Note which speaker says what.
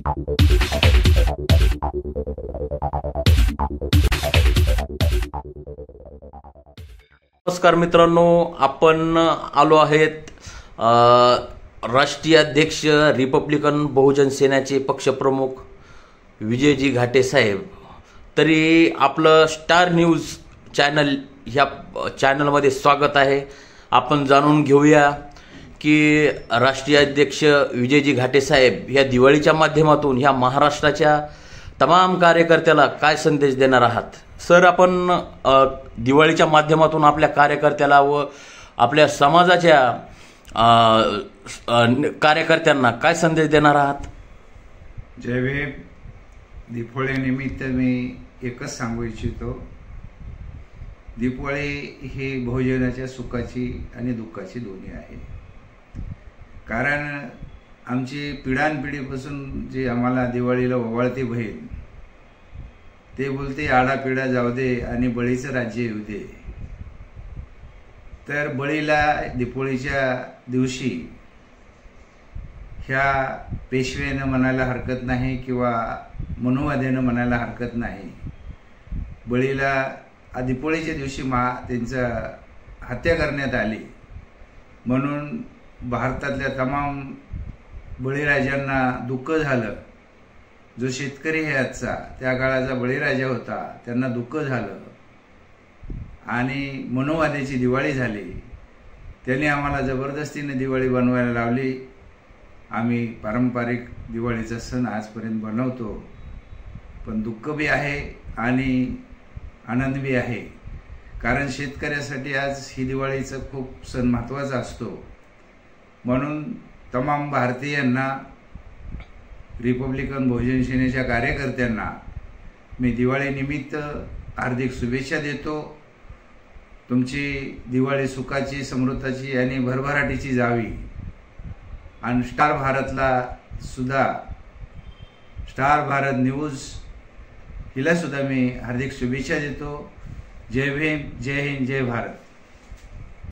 Speaker 1: नमस्कार मित्रांनो, आपण आलो आहेत राष्ट्रीय अध्यक्ष रिपब्लिकन बहुजन सेनेचे पक्षप्रमुख विजयजी घाटे साहेब. तरी आपलं स्टार न्यूज चॅनल ह्या चॅनलमध्ये स्वागत आहे. आपण जाणून घेऊया की राष्ट्रीय अध्यक्ष विजयजी घाटे साहेब ह्या दिवाळीच्या माध्यमातून ह्या महाराष्ट्राच्या तमाम कार्यकर्त्याला काय संदेश देणार आहात. सर, आपण दिवाळीच्या माध्यमातून आपल्या कार्यकर्त्याला व आपल्या समाजाच्या कार्यकर्त्यांना काय संदेश देणार आहात.
Speaker 2: जय भीम. दीपोळीनिमित्त मी एकच सांगू इच्छितो, दीपोळी ही बहुजनाच्या सुखाची आणि दुःखाची दोन्ही आहे. कारण आमची पिढ्यानपिढीपासून जी आम्हाला दिवाळीला ओवाळते बहीण, ते बोलते आडापिढा जाऊ दे आणि बळीचं राज्य येऊ दे. तर बळीला दीपोळीच्या दिवशी ह्या पेशवेनं म्हणायला हरकत नाही किंवा मनुवाद्यानं म्हणायला हरकत नाही. बळीला दीपोळीच्या दिवशी त्यांचं हत्या करण्यात आली म्हणून भारतातल्या तमाम बळीराजांना दुःख झालं. जो शेतकरी आहे आजचा, त्या काळाचा बळीराजा होता, त्यांना दुःख झालं आणि मनुवाद्याची दिवाळी झाली. त्यांनी आम्हाला जबरदस्तीने दिवाळी बनवायला लावली. आम्ही पारंपरिक दिवाळीचा सण आजपर्यंत बनवतो, पण दुःख बी आहे आणि आनंद बी आहे. कारण शेतकऱ्यासाठी आज ही दिवाळीचा खूप सण महत्त्वाचा असतो. म्हणून तमाम भारतीयांना, रिपब्लिकन बहुजन सेनेच्या कार्यकर्त्यांना मी दिवाळीनिमित्त हार्दिक शुभेच्छा देतो. तुमची दिवाळी सुखाची, समृद्धीची आणि भरभराटीची जावी. आणि स्टार भारतला सुद्धा, स्टार भारत न्यूज हिला सुद्धा मी हार्दिक शुभेच्छा देतो. जय भीम, जय हिंद, जय भारत.